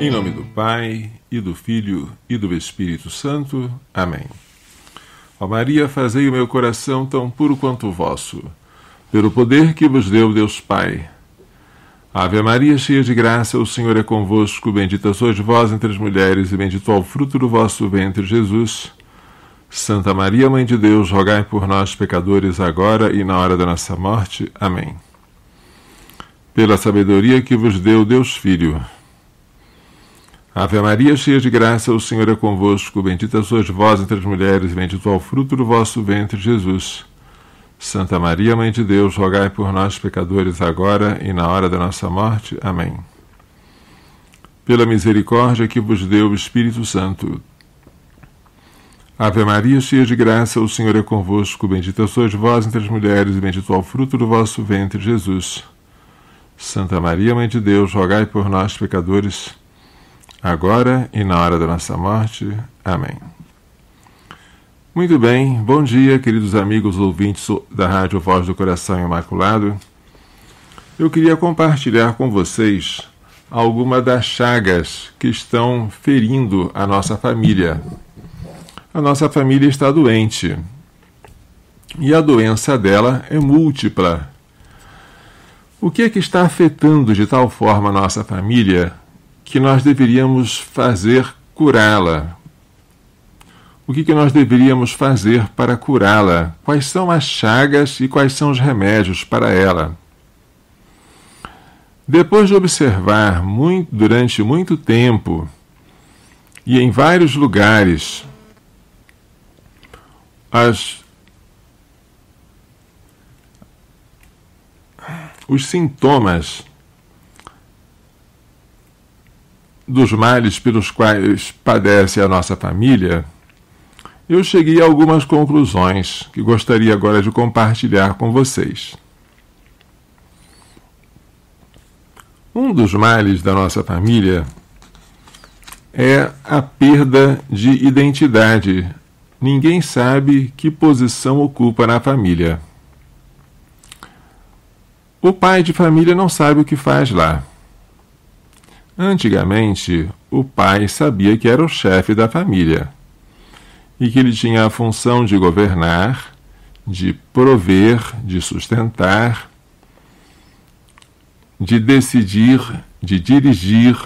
Em nome do Pai, e do Filho, e do Espírito Santo. Amém. Ó Maria, fazei o meu coração tão puro quanto o vosso, pelo poder que vos deu Deus Pai. Ave Maria, cheia de graça, o Senhor é convosco, bendita sois vós entre as mulheres, e bendito é o fruto do vosso ventre, Jesus. Santa Maria, Mãe de Deus, rogai por nós, pecadores, agora e na hora da nossa morte. Amém. Pela sabedoria que vos deu Deus Filho. Ave Maria, cheia de graça, o Senhor é convosco, bendita sois vós entre as mulheres, e bendito é o fruto do vosso ventre, Jesus. Santa Maria, Mãe de Deus, rogai por nós, pecadores, agora e na hora da nossa morte. Amém. Pela misericórdia que vos deu o Espírito Santo. Ave Maria, cheia de graça, o Senhor é convosco, bendita sois vós entre as mulheres, e bendito é o fruto do vosso ventre, Jesus. Santa Maria, Mãe de Deus, rogai por nós, pecadores, agora e na hora da nossa morte. Amém. Muito bem, bom dia, queridos amigos ouvintes da Rádio Voz do Coração Imaculado. Eu queria compartilhar com vocês algumas das chagas que estão ferindo a nossa família. A nossa família está doente e a doença dela é múltipla. O que é que está afetando de tal forma a nossa família que nós deveríamos fazer curá-la? O que nós deveríamos fazer para curá-la? Quais são as chagas e quais são os remédios para ela? Depois de observar durante muito tempo e em vários lugares os sintomas dos males pelos quais padece a nossa família, eu cheguei a algumas conclusões que gostaria agora de compartilhar com vocês. Um dos males da nossa família é a perda de identidade. Ninguém sabe que posição ocupa na família. O pai de família não sabe o que faz lá. Antigamente, o pai sabia que era o chefe da família e que ele tinha a função de governar, de prover, de sustentar, de decidir, de dirigir,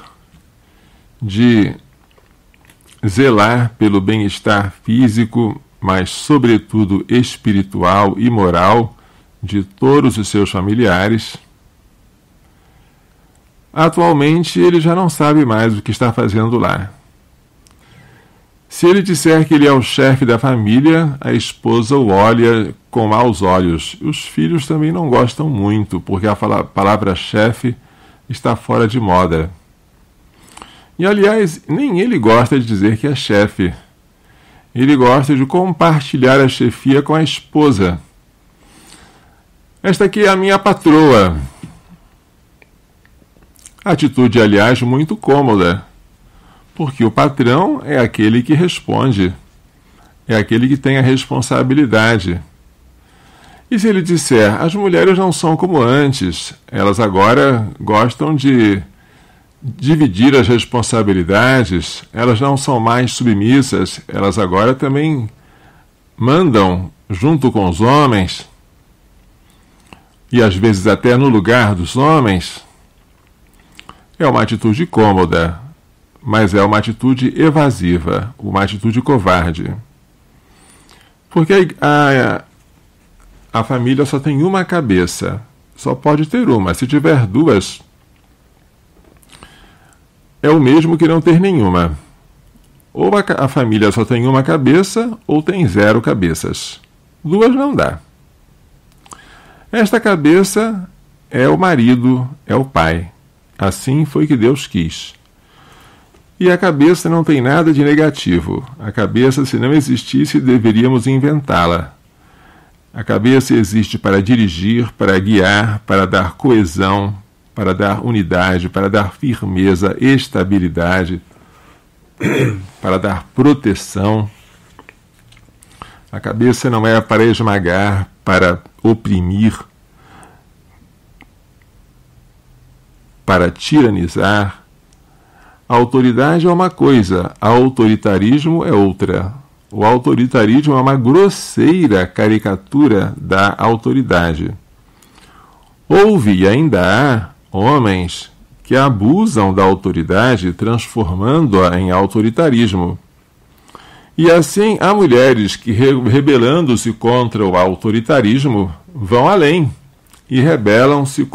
de zelar pelo bem-estar físico, mas sobretudo espiritual e moral de todos os seus familiares. Atualmente, ele já não sabe mais o que está fazendo lá. Se ele disser que ele é o chefe da família, a esposa o olha com maus olhos. Os filhos também não gostam muito, porque a palavra chefe está fora de moda. E, aliás, nem ele gosta de dizer que é chefe. Ele gosta de compartilhar a chefia com a esposa. Esta aqui é a minha patroa. Atitude, aliás, muito cômoda, porque o patrão é aquele que responde, é aquele que tem a responsabilidade. E se ele disser, as mulheres não são como antes, elas agora gostam de dividir as responsabilidades, elas não são mais submissas, elas agora também mandam junto com os homens, e às vezes até no lugar dos homens. É uma atitude cômoda, mas é uma atitude evasiva, uma atitude covarde. Porque a família só tem uma cabeça, só pode ter uma. Se tiver duas, é o mesmo que não ter nenhuma. Ou a família só tem uma cabeça, ou tem 0 cabeças. Duas não dá. Esta cabeça é o marido, é o pai. Assim foi que Deus quis. E a cabeça não tem nada de negativo. A cabeça, se não existisse, deveríamos inventá-la. A cabeça existe para dirigir, para guiar, para dar coesão, para dar unidade, para dar firmeza, estabilidade, para dar proteção. A cabeça não é para esmagar, para oprimir, para tiranizar. A autoridade é uma coisa, autoritarismo é outra. O autoritarismo é uma grosseira caricatura da autoridade. Houve e ainda há homens que abusam da autoridade, transformando-a em autoritarismo. E assim há mulheres que, rebelando-se contra o autoritarismo, vão além e rebelam-se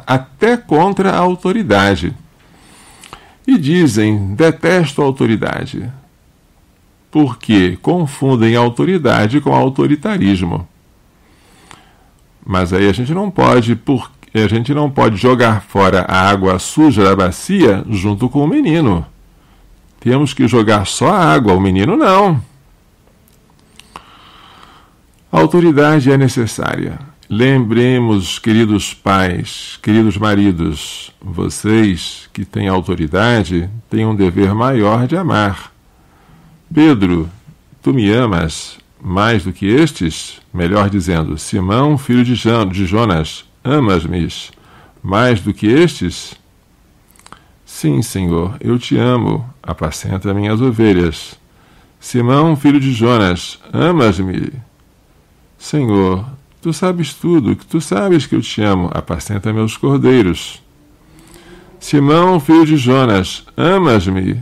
até contra a autoridade. E dizem, detesto a autoridade, porque confundem autoridade com autoritarismo. Mas aí a gente não pode jogar fora a água suja da bacia junto com o menino. Temos que jogar só a água, o menino não. A autoridade é necessária. Lembremos, queridos pais, queridos maridos, vocês que têm autoridade têm um dever maior de amar. Pedro, tu me amas mais do que estes? Melhor dizendo, Simão, filho de Jonas, amas-me mais do que estes? Sim, Senhor, eu te amo, apacenta minhas ovelhas. Simão, filho de Jonas, amas-me? Senhor, tu sabes tudo, tu sabes que eu te amo, apacenta meus cordeiros. Simão, filho de Jonas, amas-me?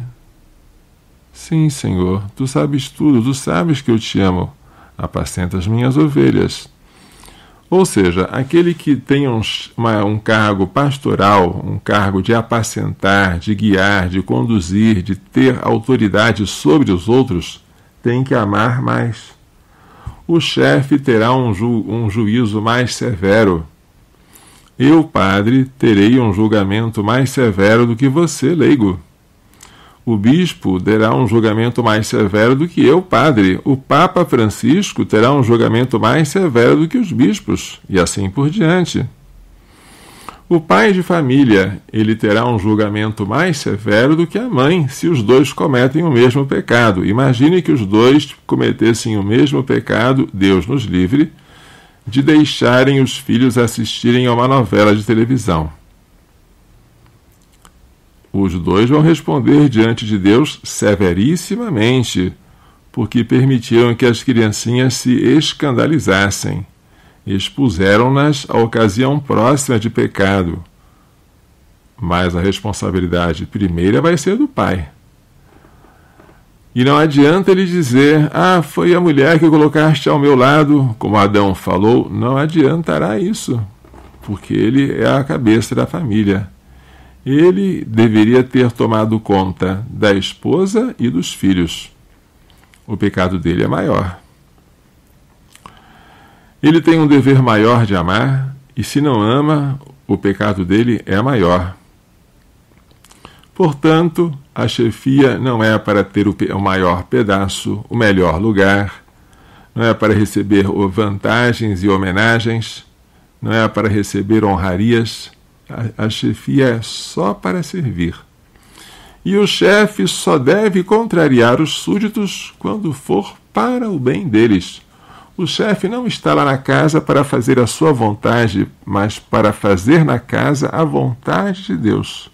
Sim, Senhor, tu sabes tudo, tu sabes que eu te amo, apacenta as minhas ovelhas. Ou seja, aquele que tem um cargo pastoral, um cargo de apacentar, de guiar, de conduzir, de ter autoridade sobre os outros, tem que amar mais. O chefe terá um juízo mais severo. Eu, padre, terei um julgamento mais severo do que você, leigo. O bispo terá um julgamento mais severo do que eu, padre. O Papa Francisco terá um julgamento mais severo do que os bispos, e assim por diante. O pai de família, ele terá um julgamento mais severo do que a mãe, se os dois cometem o mesmo pecado. Imagine que os dois cometessem o mesmo pecado, Deus nos livre, de deixarem os filhos assistirem a uma novela de televisão. Os dois vão responder diante de Deus severissimamente, porque permitiram que as criancinhas se escandalizassem. Expuseram-nas à ocasião próxima de pecado. Mas a responsabilidade primeira vai ser do pai. E não adianta ele dizer, foi a mulher que colocaste ao meu lado, como Adão falou, não adiantará isso, porque ele é a cabeça da família. Ele deveria ter tomado conta da esposa e dos filhos. O pecado dele é maior. Ele tem um dever maior de amar, e se não ama, o pecado dele é maior. Portanto, a chefia não é para ter o maior pedaço, o melhor lugar, não é para receber vantagens e homenagens, não é para receber honrarias. A chefia é só para servir. E o chefe só deve contrariar os súditos quando for para o bem deles. O chefe não está lá na casa para fazer a sua vontade, mas para fazer na casa a vontade de Deus.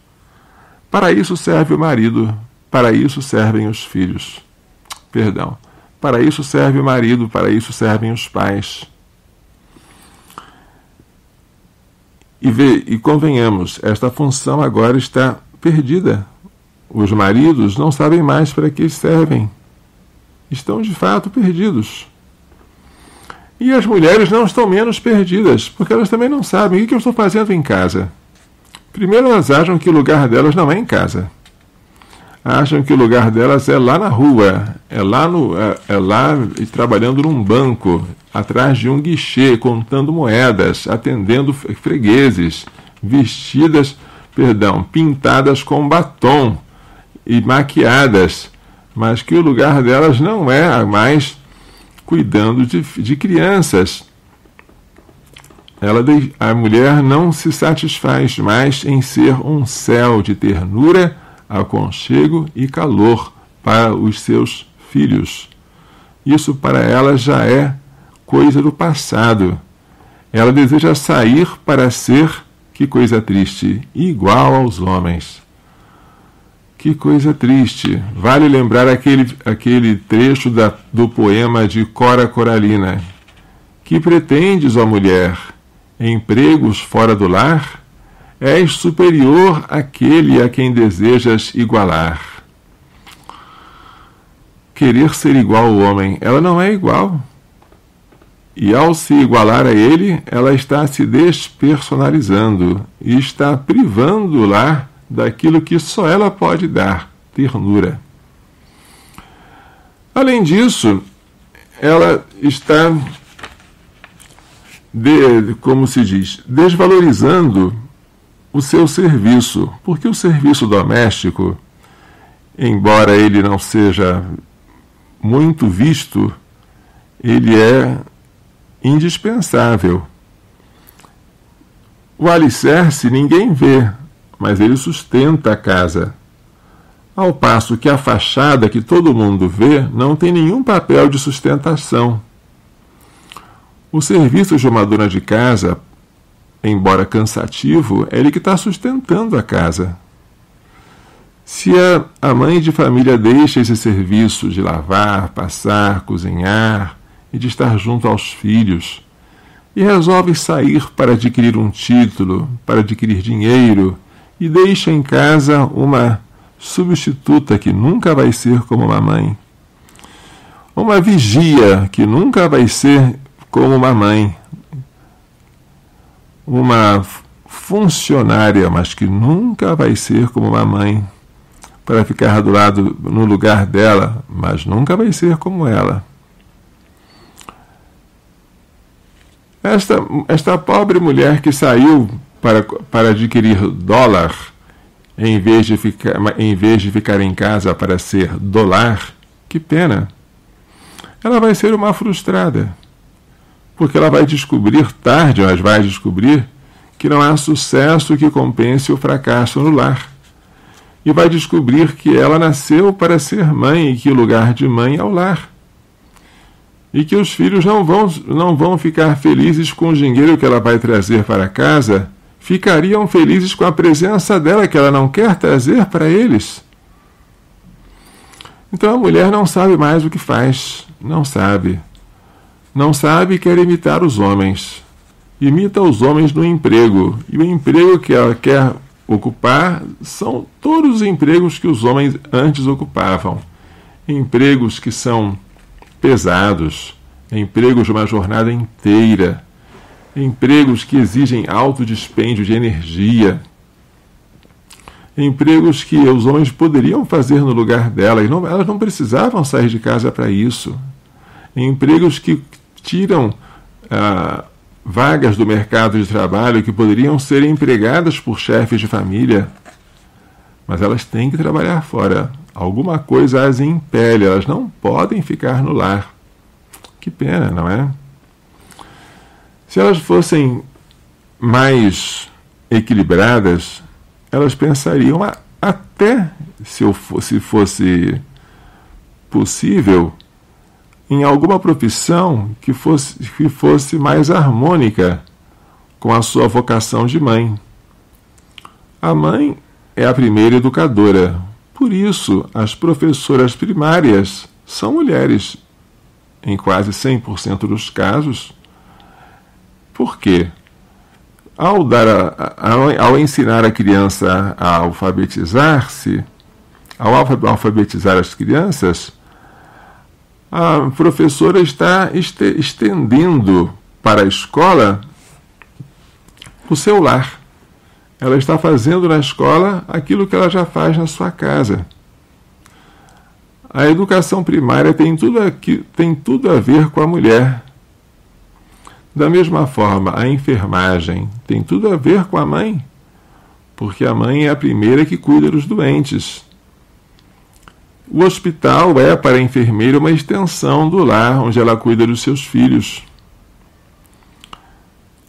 Para isso serve o marido, para isso servem os filhos. Para isso serve o marido, para isso servem os pais. E convenhamos, esta função agora está perdida. Os maridos não sabem mais para que servem. Estão de fato perdidos. E as mulheres não estão menos perdidas, porque elas também não sabem o que eu estou fazendo em casa. Primeiro, elas acham que o lugar delas não é em casa. Acham que o lugar delas é lá na rua, é lá trabalhando num banco, atrás de um guichê, contando moedas, atendendo fregueses, pintadas com batom e maquiadas, mas que o lugar delas não é mais cuidando de crianças. A mulher não se satisfaz mais em ser um céu de ternura, aconchego e calor para os seus filhos. Isso para ela já é coisa do passado. Ela deseja sair para ser, que coisa triste, igual aos homens. Que coisa triste. Vale lembrar aquele trecho do poema de Cora Coralina. Que pretendes, ó mulher, empregos fora do lar? És superior àquele a quem desejas igualar. Querer ser igual ao homem, ela não é igual. E ao se igualar a ele, ela está se despersonalizando e está privando o lar daquilo que só ela pode dar, ternura. Além disso, ela está, como se diz, desvalorizando o seu serviço, porque o serviço doméstico, embora ele não seja muito visto, ele é indispensável. O alicerce ninguém vê, mas ele sustenta a casa. Ao passo que a fachada que todo mundo vê não tem nenhum papel de sustentação. O serviço de uma dona de casa, embora cansativo, é ele que está sustentando a casa. Se a mãe de família deixa esse serviço de lavar, passar, cozinhar e de estar junto aos filhos, e resolve sair para adquirir um título, para adquirir dinheiro, e deixa em casa uma substituta que nunca vai ser como uma mãe, uma vigia que nunca vai ser como uma mãe, uma funcionária, mas que nunca vai ser como uma mãe, para ficar do lado, no lugar dela, mas nunca vai ser como ela. Esta pobre mulher que saiu para adquirir dólar, em vez de ficar em casa para ser dolar, que pena. Ela vai ser uma frustrada, porque ela vai descobrir tarde, mas vai descobrir que não há sucesso que compense o fracasso no lar. E vai descobrir que ela nasceu para ser mãe e que o lugar de mãe é o lar. E que os filhos não vão ficar felizes com o dinheiro que ela vai trazer para casa, ficariam felizes com a presença dela que ela não quer trazer para eles. Então a mulher não sabe mais o que faz, não sabe. Não sabe e quer imitar os homens. Imita os homens no emprego. E o emprego que ela quer ocupar são todos os empregos que os homens antes ocupavam. Empregos que são pesados, empregos de uma jornada inteira, empregos que exigem alto dispêndio de energia, empregos que os homens poderiam fazer no lugar dela, e elas não precisavam sair de casa para isso. Empregos que tiram vagas do mercado de trabalho que poderiam ser empregadas por chefes de família, mas elas têm que trabalhar fora. Alguma coisa as impele, elas não podem ficar no lar. Que pena, não é? Se elas fossem mais equilibradas, elas pensariam, até se fosse possível, em alguma profissão que fosse mais harmônica com a sua vocação de mãe. A mãe é a primeira educadora. Por isso, as professoras primárias são mulheres, em quase 100% dos casos. Por quê? Ao ensinar a criança a alfabetizar-se, ao alfabetizar as crianças, a professora está estendendo para a escola o seu lar. Ela está fazendo na escola aquilo que ela já faz na sua casa. A educação primária tem tudo a ver com a mulher. Da mesma forma, a enfermagem tem tudo a ver com a mãe, porque a mãe é a primeira que cuida dos doentes. O hospital é para a enfermeira uma extensão do lar onde ela cuida dos seus filhos.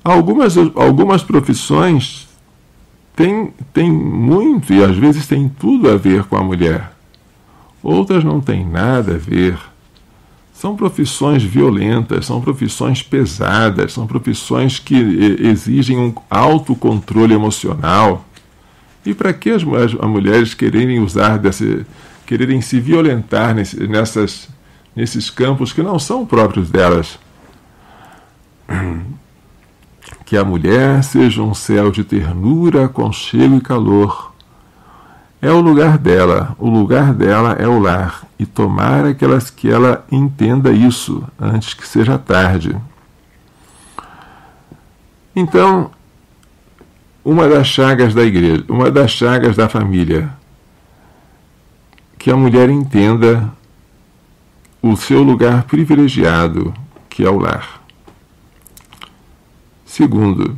Algumas profissões têm muito e às vezes têm tudo a ver com a mulher. Outras não têm nada a ver. São profissões violentas, são profissões pesadas, são profissões que exigem um autocontrole emocional, E para que as mulheres quererem se violentar nesses campos que não são próprios delas? Que a mulher seja um céu de ternura, aconchego e calor. É o lugar dela é o lar, e tomara que ela entenda isso antes que seja tarde. Então, uma das chagas da igreja, uma das chagas da família, que a mulher entenda o seu lugar privilegiado, que é o lar. Segundo,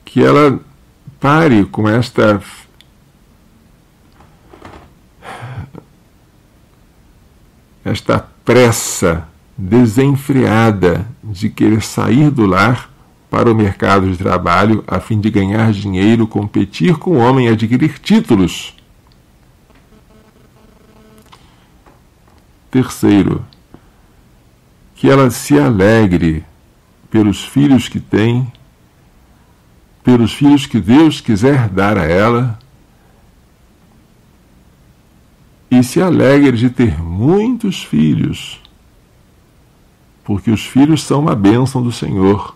que ela pare com esta pressa desenfreada de querer sair do lar para o mercado de trabalho a fim de ganhar dinheiro, competir com o homem e adquirir títulos. Terceiro, que ela se alegre pelos filhos que tem, pelos filhos que Deus quiser dar a ela, e se alegre de ter muitos filhos, porque os filhos são uma bênção do Senhor,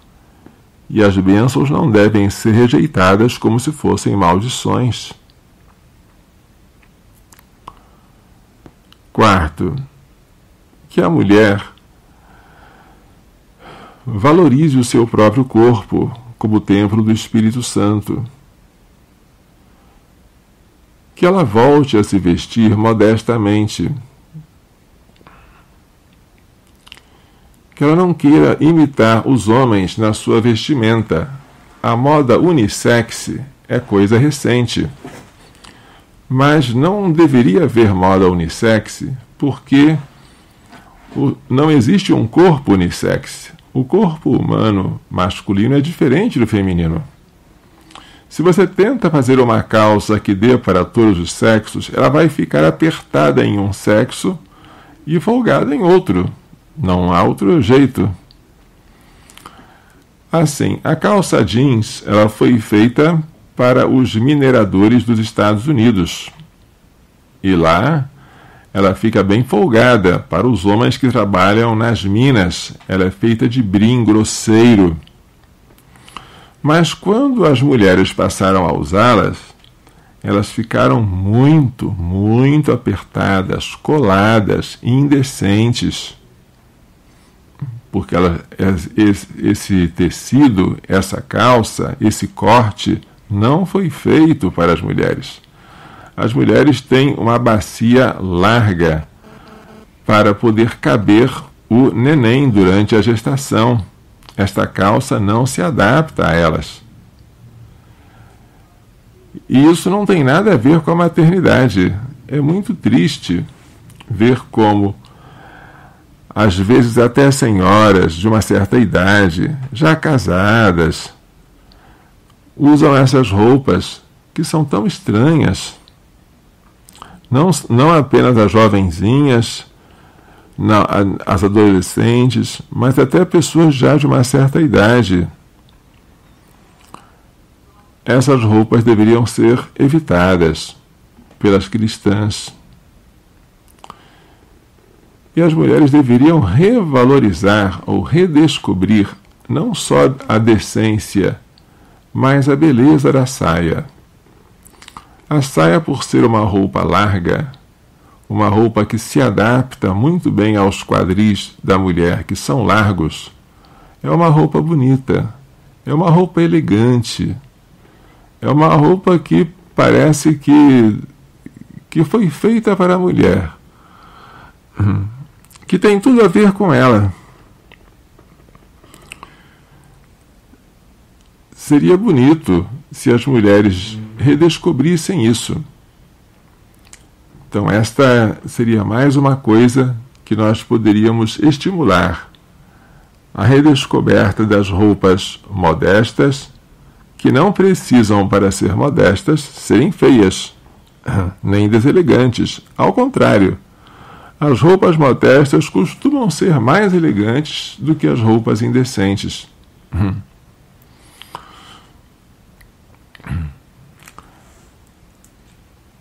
e as bênçãos não devem ser rejeitadas como se fossem maldições. Quarto, que a mulher valorize o seu próprio corpo como templo do Espírito Santo. Que ela volte a se vestir modestamente. Que ela não queira imitar os homens na sua vestimenta. A moda unissex é coisa recente. Mas não deveria haver moda unissex porque não existe um corpo unissex. O corpo humano masculino é diferente do feminino. Se você tenta fazer uma calça que dê para todos os sexos, ela vai ficar apertada em um sexo e folgada em outro. Não há outro jeito. Assim, a calça jeans ela foi feita para os mineradores dos Estados Unidos. E lá ela fica bem folgada para os homens que trabalham nas minas. Ela é feita de brim grosseiro. Mas quando as mulheres passaram a usá-las, elas ficaram muito, muito apertadas, coladas, indecentes. Porque esse tecido, essa calça, esse corte, não foi feito para as mulheres. As mulheres têm uma bacia larga para poder caber o neném durante a gestação. Esta calça não se adapta a elas. E isso não tem nada a ver com a maternidade. É muito triste ver como, às vezes até senhoras de uma certa idade, já casadas, usam essas roupas que são tão estranhas. Não apenas as jovenzinhas, as adolescentes, mas até pessoas já de uma certa idade. Essas roupas deveriam ser evitadas pelas cristãs. E as mulheres deveriam revalorizar ou redescobrir não só a decência, mas a beleza da saia. A saia, por ser uma roupa larga, uma roupa que se adapta muito bem aos quadris da mulher, que são largos, é uma roupa bonita, é uma roupa elegante, é uma roupa que parece que foi feita para a mulher, que tem tudo a ver com ela. Seria bonito se as mulheres redescobrissem isso. Então, esta seria mais uma coisa que nós poderíamos estimular: a redescoberta das roupas modestas, que não precisam, para ser modestas, serem feias, nem deselegantes. Ao contrário, as roupas modestas costumam ser mais elegantes do que as roupas indecentes.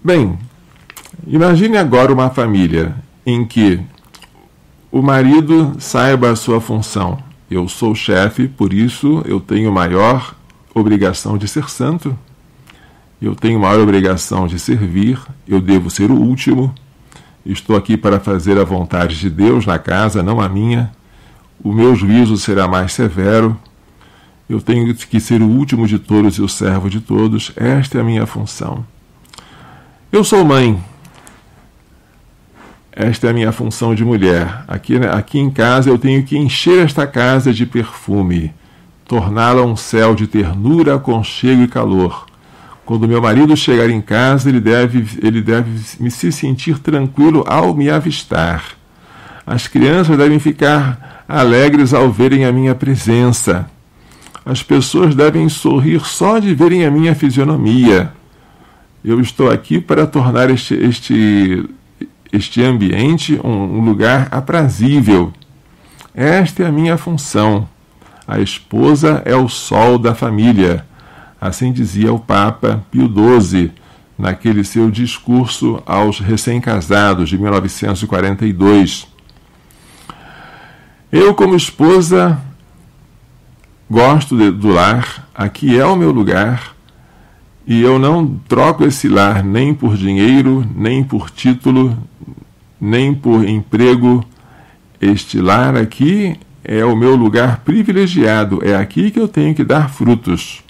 Bem, imagine agora uma família em que o marido saiba a sua função. Eu sou chefe, por isso eu tenho maior obrigação de ser santo. Eu tenho maior obrigação de servir. Eu devo ser o último. Estou aqui para fazer a vontade de Deus na casa, não a minha. O meu juízo será mais severo. Eu tenho que ser o último de todos e o servo de todos. Esta é a minha função. Eu sou mãe. Esta é a minha função de mulher. Aqui em casa eu tenho que encher esta casa de perfume, torná-la um céu de ternura, aconchego e calor. Quando meu marido chegar em casa, ele deve se sentir tranquilo ao me avistar. As crianças devem ficar alegres ao verem a minha presença. As pessoas devem sorrir só de verem a minha fisionomia. Eu estou aqui para tornar este ambiente um lugar aprazível. Esta é a minha função. A esposa é o sol da família. Assim dizia o Papa Pio XII, naquele seu discurso aos recém-casados de 1942. Eu, como esposa, gosto do lar. Aqui é o meu lugar. E eu não troco esse lar nem por dinheiro, nem por título, nem por emprego. Este lar aqui é o meu lugar privilegiado. É aqui que eu tenho que dar frutos.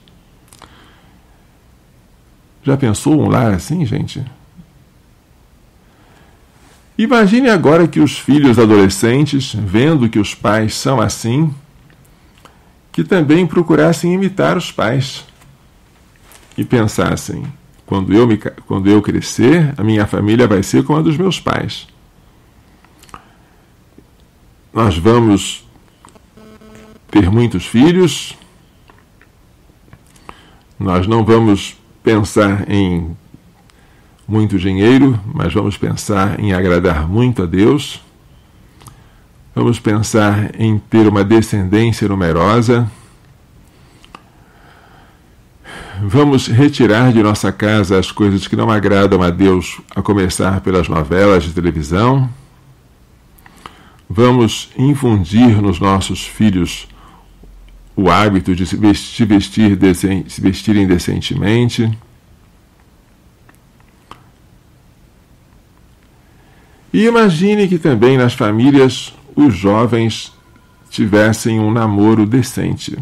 Já pensou um lar assim, gente? Imagine agora que os filhos adolescentes, vendo que os pais são assim, que também procurassem imitar os pais. E pensassem, quando eu crescer, a minha família vai ser como a dos meus pais. Nós vamos ter muitos filhos, nós não vamos pensar em muito dinheiro, mas vamos pensar em agradar muito a Deus, vamos pensar em ter uma descendência numerosa. Vamos retirar de nossa casa as coisas que não agradam a Deus, a começar pelas novelas de televisão. Vamos infundir nos nossos filhos o hábito de se vestirem decentemente. E imagine que também nas famílias os jovens tivessem um namoro decente.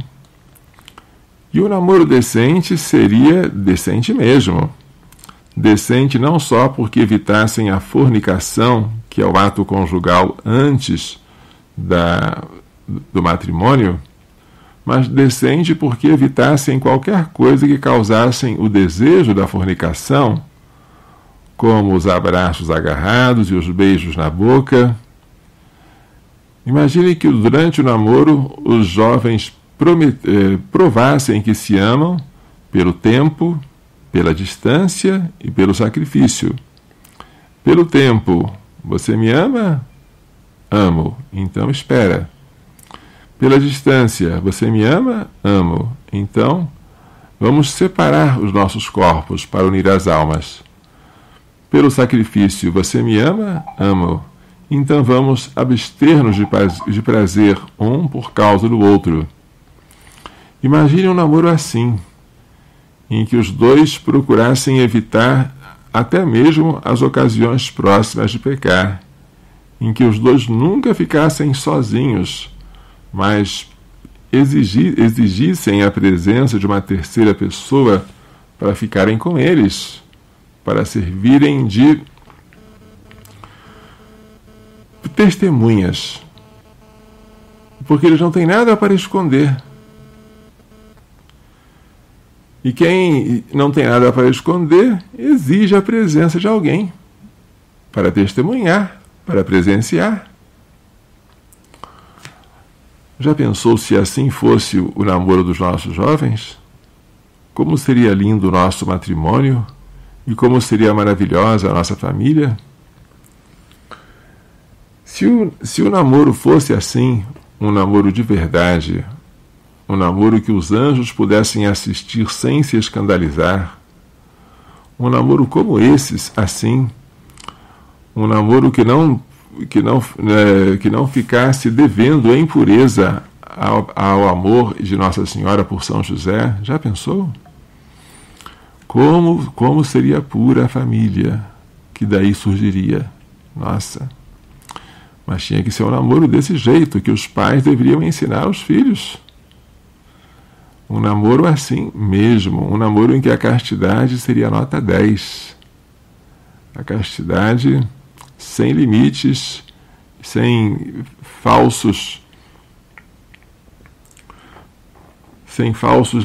E o namoro decente seria decente mesmo. Decente não só porque evitassem a fornicação, que é o ato conjugal antes do matrimônio, mas decente porque evitassem qualquer coisa que causassem o desejo da fornicação, como os abraços agarrados e os beijos na boca. Imagine que durante o namoro os jovens provassem que se amam pelo tempo, pela distância e pelo sacrifício. Pelo tempo, você me ama? Amo, então espera. Pela distância, você me ama? Amo, então vamos separar os nossos corpos para unir as almas. Pelo sacrifício, você me ama? Amo, então vamos abster-nos de prazer um por causa do outro. Imagine um namoro assim, em que os dois procurassem evitar até mesmo as ocasiões próximas de pecar, em que os dois nunca ficassem sozinhos, mas exigissem a presença de uma terceira pessoa para ficarem com eles, para servirem de testemunhas, porque eles não têm nada para esconder. E quem não tem nada para esconder exige a presença de alguém para testemunhar, para presenciar. Já pensou se assim fosse o namoro dos nossos jovens? Como seria lindo o nosso matrimônio e como seria maravilhosa a nossa família? Se o namoro fosse assim, um namoro de verdade, um namoro que os anjos pudessem assistir sem se escandalizar, Um namoro como esses, assim, um namoro que não ficasse devendo a impureza ao amor de Nossa Senhora por São José. Já pensou? Como seria pura a família que daí surgiria? Nossa! Mas tinha que ser um namoro desse jeito, que os pais deveriam ensinar aos filhos. Um namoro assim mesmo, um namoro em que a castidade seria nota 10. A castidade sem limites, sem falsos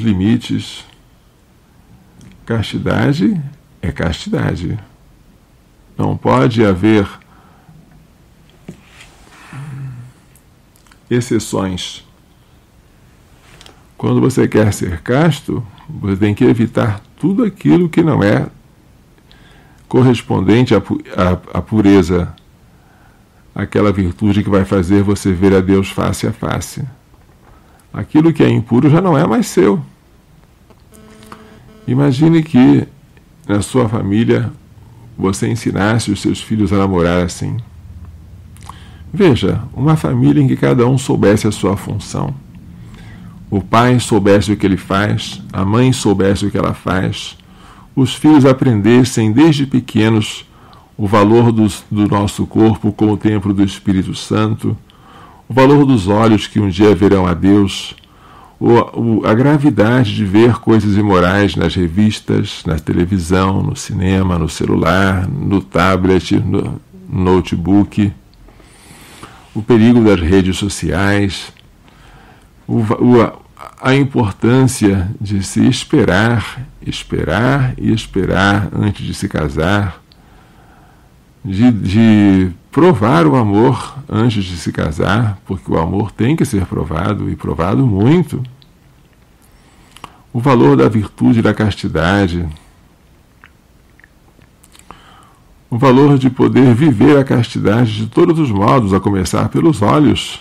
limites. Castidade é castidade. Não pode haver exceções. Quando você quer ser casto, você tem que evitar tudo aquilo que não é correspondente à pureza, aquela virtude que vai fazer você ver a Deus face a face. Aquilo que é impuro já não é mais seu. Imagine que na sua família você ensinasse os seus filhos a namorar assim. Veja, uma família em que cada um soubesse a sua função. O pai soubesse o que ele faz, a mãe soubesse o que ela faz, os filhos aprendessem desde pequenos o valor do nosso corpo como templo do Espírito Santo, o valor dos olhos que um dia verão a Deus, a gravidade de ver coisas imorais nas revistas, na televisão, no cinema, no celular, no tablet, no notebook, o perigo das redes sociais, a importância de se esperar antes de se casar, de provar o amor antes de se casar, porque o amor tem que ser provado, e provado muito. O valor da virtude e da castidade, o valor de poder viver a castidade de todos os modos, a começar pelos olhos,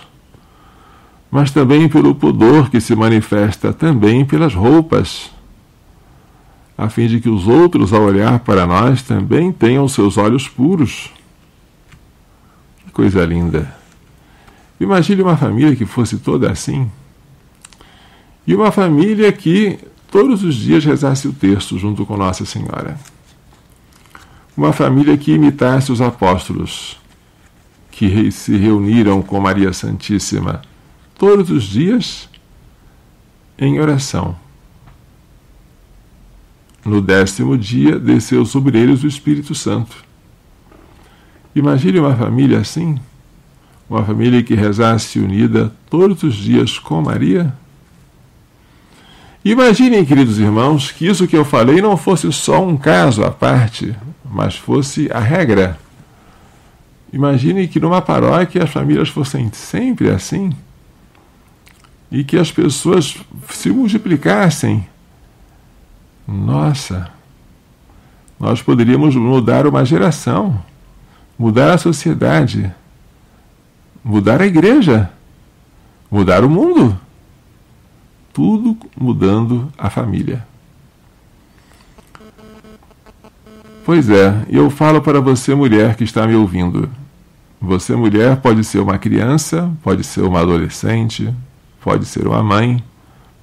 mas também pelo pudor que se manifesta também pelas roupas, a fim de que os outros, ao olhar para nós, também tenham seus olhos puros. Que coisa linda! Imagine uma família que fosse toda assim, e uma família que todos os dias rezasse o terço junto com Nossa Senhora. Uma família que imitasse os apóstolos, que se reuniram com Maria Santíssima todos os dias em oração. No 10º dia, desceu sobre eles o Espírito Santo. Imagine uma família assim, uma família que rezasse unida todos os dias com Maria. Imaginem, queridos irmãos, que isso que eu falei não fosse só um caso à parte, mas fosse a regra. Imagine que numa paróquia as famílias fossem sempre assim, e que as pessoas se multiplicassem. Nossa, nós poderíamos mudar uma geração, mudar a sociedade, mudar a igreja, mudar o mundo. Tudo mudando a família. Pois é, eu falo para você, mulher que está me ouvindo. Você, mulher, pode ser uma criança, pode ser uma adolescente, pode ser uma mãe,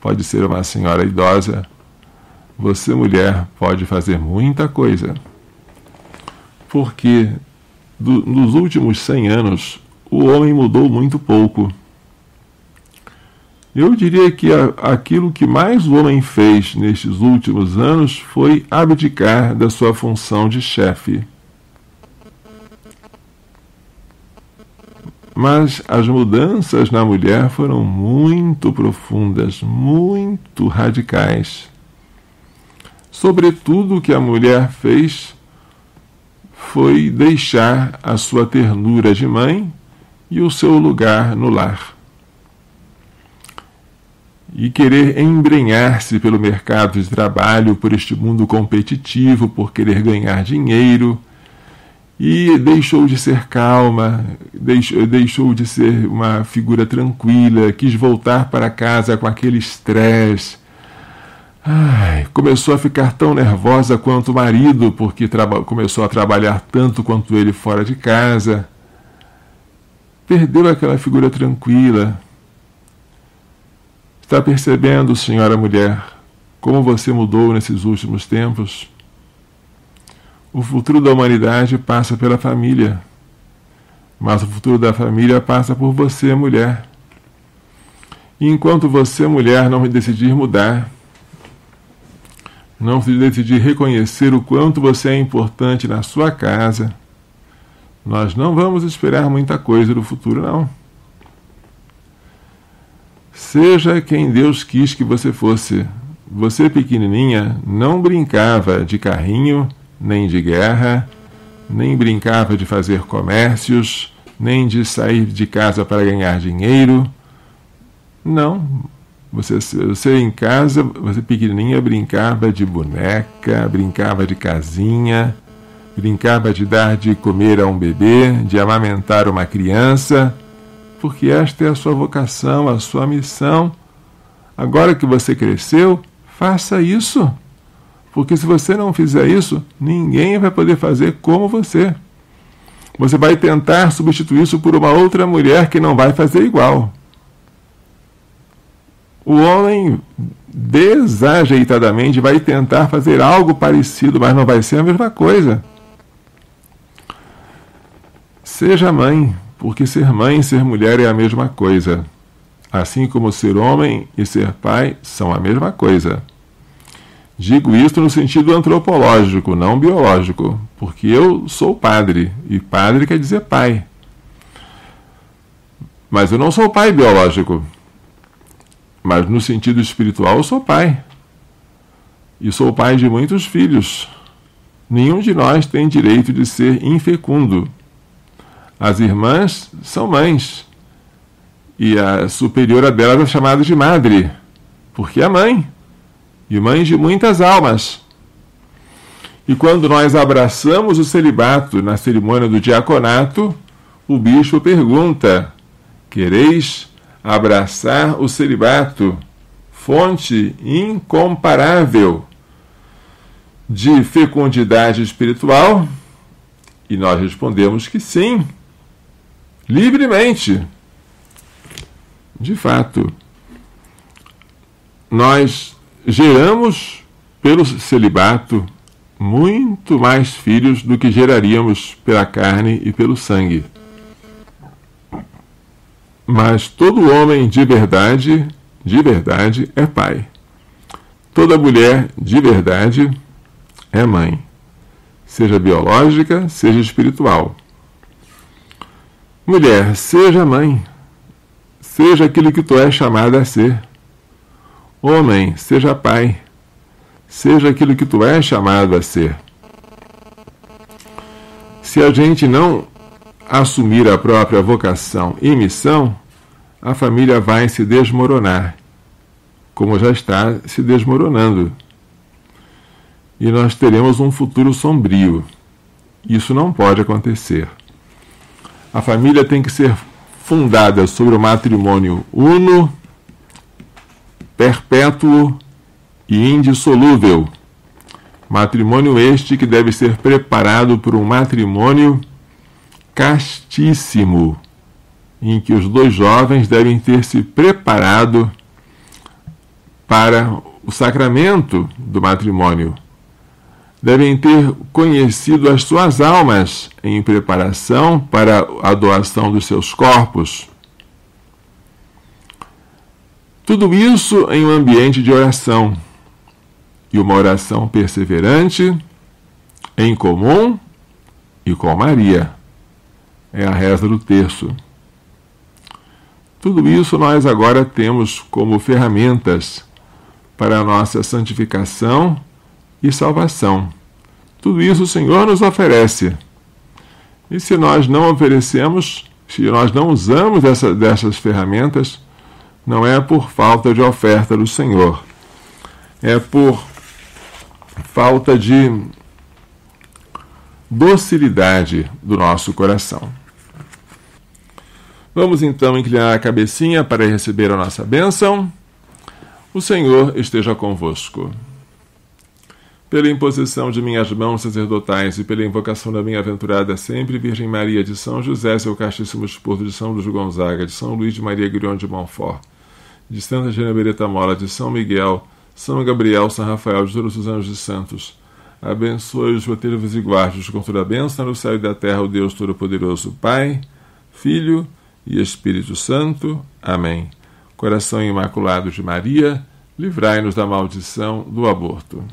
pode ser uma senhora idosa. Você, mulher, pode fazer muita coisa. Porque nos últimos 100 anos, o homem mudou muito pouco. Eu diria que aquilo que mais o homem fez nestes últimos anos foi abdicar da sua função de chefe. Mas as mudanças na mulher foram muito profundas, muito radicais. Sobretudo o que a mulher fez foi deixar a sua ternura de mãe e o seu lugar no lar. E querer embrenhar-se pelo mercado de trabalho, por este mundo competitivo, por querer ganhar dinheiro, e deixou de ser calma, deixou de ser uma figura tranquila, quis voltar para casa com aquele estresse. começou a ficar tão nervosa quanto o marido, porque começou a trabalhar tanto quanto ele fora de casa. Perdeu aquela figura tranquila. Está percebendo, senhora mulher, como você mudou nesses últimos tempos? O futuro da humanidade passa pela família, mas o futuro da família passa por você, mulher. E enquanto você, mulher, não decidir mudar, não decidir reconhecer o quanto você é importante na sua casa, nós não vamos esperar muita coisa do futuro, não. Seja quem Deus quis que você fosse. Você, pequenininha, não brincava de carrinho, nem de guerra, nem brincava de fazer comércios, nem de sair de casa para ganhar dinheiro. Não. Você em casa, você pequenininha, brincava de boneca, brincava de casinha, brincava de dar de comer a um bebê, de amamentar uma criança, porque esta é a sua vocação, a sua missão. Agora que você cresceu, faça isso. Porque se você não fizer isso, ninguém vai poder fazer como você. Você vai tentar substituir isso por uma outra mulher que não vai fazer igual. O homem, desajeitadamente, vai tentar fazer algo parecido, mas não vai ser a mesma coisa. Seja mãe, porque ser mãe e ser mulher é a mesma coisa. Assim como ser homem e ser pai são a mesma coisa. Digo isto no sentido antropológico, não biológico, porque eu sou padre, e padre quer dizer pai. Mas eu não sou pai biológico. Mas no sentido espiritual eu sou pai. E sou pai de muitos filhos. Nenhum de nós tem direito de ser infecundo. As irmãs são mães. E a superiora delas é chamada de madre, porque é mãe. E mãe de muitas almas. E quando nós abraçamos o celibato na cerimônia do diaconato, o bispo pergunta: quereis abraçar o celibato, fonte incomparável de fecundidade espiritual? E nós respondemos que sim, livremente. De fato, nós geramos pelo celibato muito mais filhos do que geraríamos pela carne e pelo sangue. Mas todo homem de verdade é pai. Toda mulher de verdade é mãe, seja biológica, seja espiritual. Mulher, seja mãe, seja aquilo que tu és chamada a ser. Homem, seja pai, seja aquilo que tu és chamado a ser. Se a gente não assumir a própria vocação e missão, a família vai se desmoronar, como já está se desmoronando. E nós teremos um futuro sombrio. Isso não pode acontecer. A família tem que ser fundada sobre o matrimônio uno, perpétuo e indissolúvel. Matrimônio este que deve ser preparado por um matrimônio castíssimo, em que os dois jovens devem ter se preparado para o sacramento do matrimônio. Devem ter conhecido as suas almas em preparação para a doação dos seus corpos. Tudo isso em um ambiente de oração, e uma oração perseverante, em comum e com Maria. É a reza do terço. Tudo isso nós agora temos como ferramentas para a nossa santificação e salvação. Tudo isso o Senhor nos oferece. E se nós não oferecemos, se nós não usamos dessas ferramentas, não é por falta de oferta do Senhor. É por falta de docilidade do nosso coração. Vamos então inclinar a cabecinha para receber a nossa bênção. O Senhor esteja convosco. Pela imposição de minhas mãos sacerdotais e pela invocação da minha aventurada sempre Virgem Maria, de São José, seu castíssimo esposo, de São Luís Gonzaga, de São Luís de Maria Guilhom de Montfort, de Santa Genevieve Mola, de São Miguel, São Gabriel, São Rafael, de todos os anjos e santos, abençoe-os, proteja-vos e guarde-os com toda a bênção no céu e da terra, o Deus Todo-Poderoso, Pai, Filho e Espírito Santo. Amém. Coração Imaculado de Maria, livrai-nos da maldição do aborto.